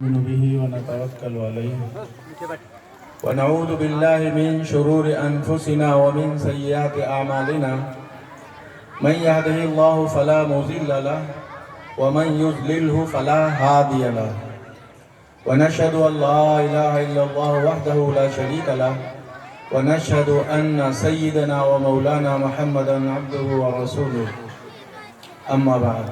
نؤمن به ونتوكل عليه ونعوذ بالله من شرور أنفسنا ومن سيئات أعمالنا من يهده الله فلا مضل له ومن يضلله فلا هادي له ونشهد أن لا إله إلا الله وحده لا شريك له ونشهد أن سيدنا ومولانا محمدا عبده ورسوله أما بعد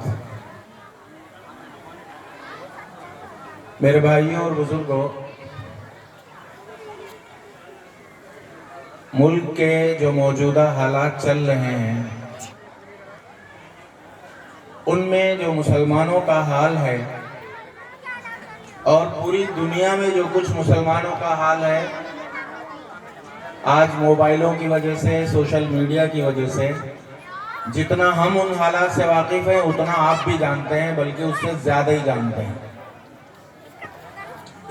میرے بھائیوں اور بزرگوں، ملک کے جو موجودہ حالات چل رہے ہیں ان میں جو مسلمانوں کا حال ہے اور پوری دنیا میں جو کچھ مسلمانوں کا حال ہے، آج موبائلوں کی وجہ سے، سوشل میڈیا کی وجہ سے جتنا ہم ان حالات سے واقف ہیں اتنا آپ بھی جانتے ہیں، بلکہ اس سے زیادہ ہی جانتے ہیں۔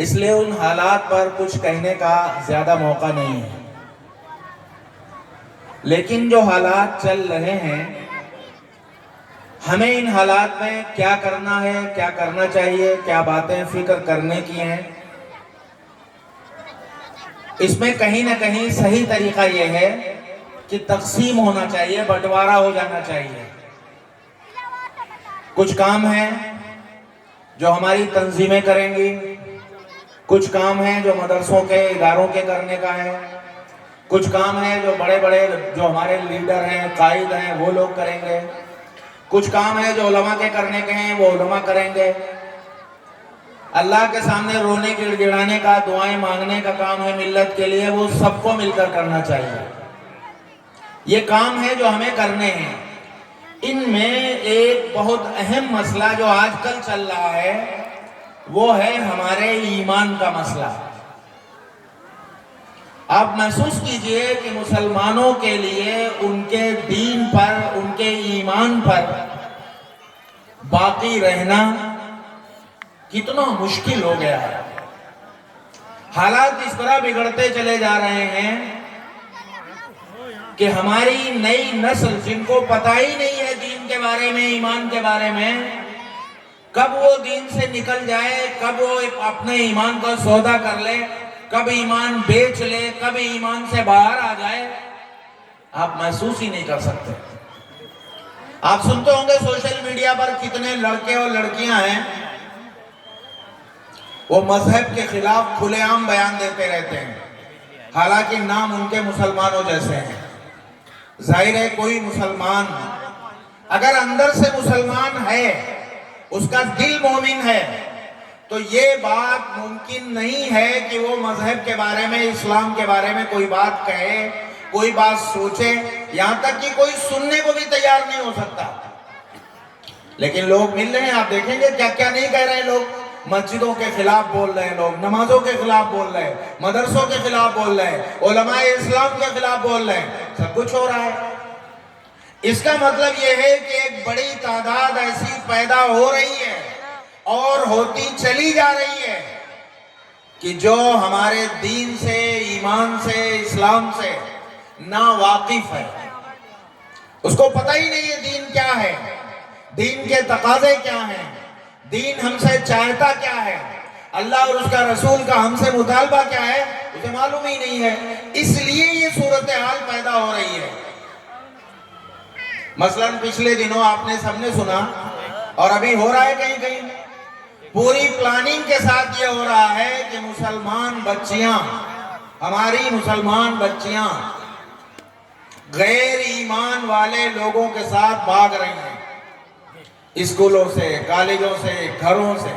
اس لیے ان حالات پر کچھ کہنے کا زیادہ موقع نہیں ہے، لیکن جو حالات چل رہے ہیں ہمیں ان حالات میں کیا کرنا ہے، کیا کرنا چاہیے، کیا باتیں فکر کرنے کی ہیں، اس میں کہیں نہ کہیں صحیح طریقہ یہ ہے کہ تقسیم ہونا چاہیے، بٹوارا ہو جانا چاہیے۔ کچھ کام ہیں جو ہماری تنظیمیں کریں گی، کچھ کام ہیں جو مدرسوں کے اداروں کے کرنے کا ہے، کچھ کام ہیں جو بڑے بڑے جو ہمارے لیڈر ہیں، قائد ہیں، وہ لوگ کریں گے، کچھ کام ہیں جو علماء کے کرنے کے ہیں، وہ علماء کریں گے۔ اللہ کے سامنے رونے گڑ گڑانے کا، دعائیں مانگنے کا کام ہے ملت کے لیے، وہ سب کو مل کر کرنا چاہیے۔ یہ کام ہے جو ہمیں کرنے ہیں۔ ان میں ایک بہت اہم مسئلہ جو آج کل چل رہا ہے وہ ہے ہمارے ایمان کا مسئلہ۔ آپ محسوس کیجئے کہ مسلمانوں کے لیے ان کے دین پر، ان کے ایمان پر باقی رہنا کتنا مشکل ہو گیا ہے۔ حالات اس طرح بگڑتے چلے جا رہے ہیں کہ ہماری نئی نسل، جن کو پتہ ہی نہیں ہے دین کے بارے میں، ایمان کے بارے میں، کب وہ دین سے نکل جائے، کب وہ اپنے ایمان کا سودا کر لے، کب ایمان بیچ لے، کب ایمان سے باہر آ جائے، آپ محسوس ہی نہیں کر سکتے۔ آپ سنتے ہوں گے سوشل میڈیا پر کتنے لڑکے اور لڑکیاں ہیں وہ مذہب کے خلاف کھلے عام بیان دیتے رہتے ہیں، حالانکہ نام ان کے مسلمانوں جیسے ہیں۔ ظاہر ہے کوئی مسلمان اگر اندر سے مسلمان ہے، اس کا دل مومن ہے، تو یہ بات ممکن نہیں ہے کہ وہ مذہب کے بارے میں، اسلام کے بارے میں کوئی بات کہے، کوئی بات سوچے، یہاں تک کہ کوئی سننے کو بھی تیار نہیں ہو سکتا۔ لیکن لوگ مل رہے ہیں، آپ دیکھیں گے کیا کیا نہیں کہہ رہے لوگ۔ مسجدوں کے خلاف بول رہے ہیں لوگ، نمازوں کے خلاف بول رہے ہیں، مدرسوں کے خلاف بول رہے ہیں، علماء اسلام کے خلاف بول رہے ہیں، سب کچھ ہو رہا ہے۔ اس کا مطلب یہ ہے کہ ایک بڑی تعداد ایسی پیدا ہو رہی ہے اور ہوتی چلی جا رہی ہے کہ جو ہمارے دین سے، ایمان سے، اسلام سے نا واقف ہے، اس کو پتہ ہی نہیں ہے دین کیا ہے، دین کے تقاضے کیا ہیں، دین ہم سے چاہتا کیا ہے، اللہ اور اس کا رسول کا ہم سے مطالبہ کیا ہے، اسے معلوم ہی نہیں ہے۔ اس لیے یہ صورتحال پیدا ہو رہی ہے۔ مثلا پچھلے دنوں آپ نے سب نے سنا، اور ابھی ہو رہا ہے کہیں کہیں، پوری پلاننگ کے ساتھ یہ ہو رہا ہے کہ مسلمان بچیاں، ہماری مسلمان بچیاں غیر ایمان والے لوگوں کے ساتھ بھاگ رہی ہیں، اسکولوں سے، کالجوں سے، گھروں سے۔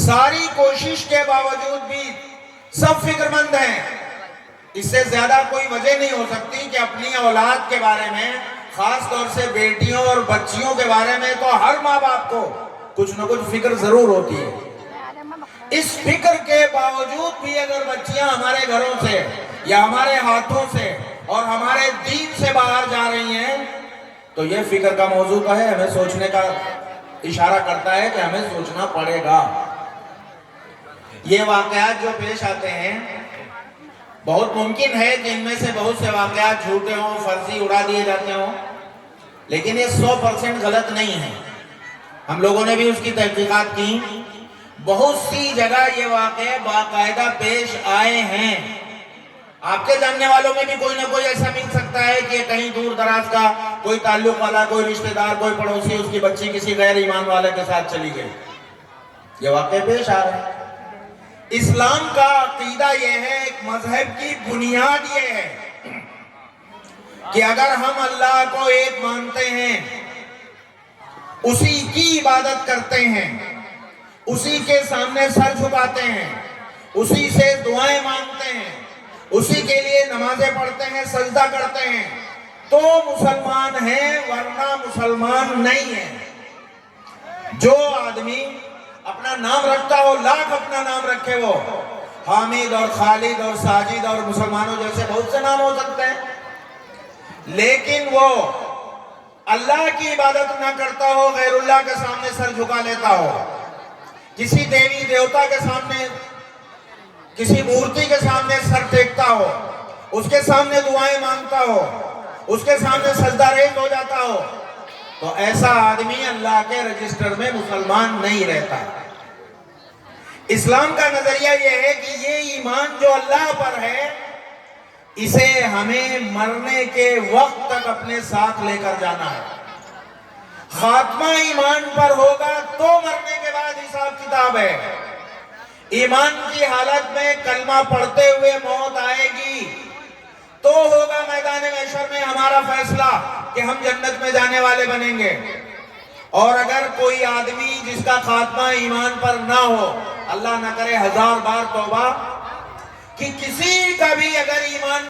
ساری کوشش کے باوجود بھی سب فکر مند ہیں۔ اس سے زیادہ کوئی وجہ نہیں ہو سکتی کہ اپنی اولاد کے بارے میں، خاص طور سے بیٹیوں اور بچیوں کے بارے میں تو ہر ماں باپ کو کچھ نہ کچھ فکر ضرور ہوتی ہے۔ اس فکر کے باوجود بھی اگر بچیاں ہمارے گھروں سے یا ہمارے ہاتھوں سے اور ہمارے دین سے باہر جا رہی ہیں تو یہ فکر کا موضوع کا ہے، ہمیں سوچنے کا اشارہ کرتا ہے کہ ہمیں سوچنا پڑے گا۔ یہ واقعات جو پیش آتے ہیں، بہت ممکن ہے کہ ان میں سے بہت سے واقعات جھوٹے ہوں، فرضی اڑا دیے جاتے ہوں، لیکن یہ 100% غلط نہیں ہے۔ ہم لوگوں نے بھی اس کی تحقیقات کی بہت سی جگہ یہ واقعے باقاعدہ پیش آئے ہیں. آپ کے جاننے والوں میں بھی کوئی نہ کوئی ایسا مل سکتا ہے کہ کہیں دور دراز کا کوئی تعلق والا، کوئی رشتہ دار، کوئی پڑوسی، اس کی بچی کسی غیر ایمان والے کے ساتھ چلی گئی. یہ واقعے پیش آ رہے ہیں. اسلام کا عقیدہ یہ ہے، ایک مذہب کی بنیاد یہ ہے کہ اگر ہم اللہ کو ایک مانتے ہیں، اسی کی عبادت کرتے ہیں، اسی کے سامنے سر جھکاتے ہیں، اسی سے دعائیں مانگتے ہیں، اسی کے لیے نمازیں پڑھتے ہیں، سجدہ کرتے ہیں، تو مسلمان ہیں، ورنہ مسلمان نہیں ہیں. جو آدمی اپنا نام رکھتا ہو، لاکھ اپنا نام رکھے، وہ حامد اور خالد اور ساجد اور مسلمانوں جیسے بہت سے نام ہو سکتے ہیں، لیکن وہ اللہ کی عبادت نہ کرتا ہو، غیر اللہ کے سامنے سر جھکا لیتا ہو، کسی دیوی دیوتا کے سامنے، کسی مورتی کے سامنے سر ٹیکتا ہو، اس کے سامنے دعائیں مانگتا ہو، اس کے سامنے سجدہ ریز ہو جاتا ہو، تو ایسا آدمی اللہ کے رجسٹر میں مسلمان نہیں رہتا. اسلام کا نظریہ یہ ہے کہ یہ ایمان جو اللہ پر ہے، اسے ہمیں مرنے کے وقت تک اپنے ساتھ لے کر جانا ہے. خاتمہ ایمان پر ہوگا تو مرنے کے بعد حساب کتاب ہے. ایمان کی حالت میں کلمہ پڑھتے ہوئے موت آئے گی تو ہوگا میدان محشر میں ہمارا فیصلہ کہ ہم جنت میں جانے والے بنیں گے. اور اگر کوئی آدمی جس کا خاتمہ ایمان پر نہ ہو، اللہ نہ کرے 1000 بار توبہ، کہ کسی کا بھی اگر ایمان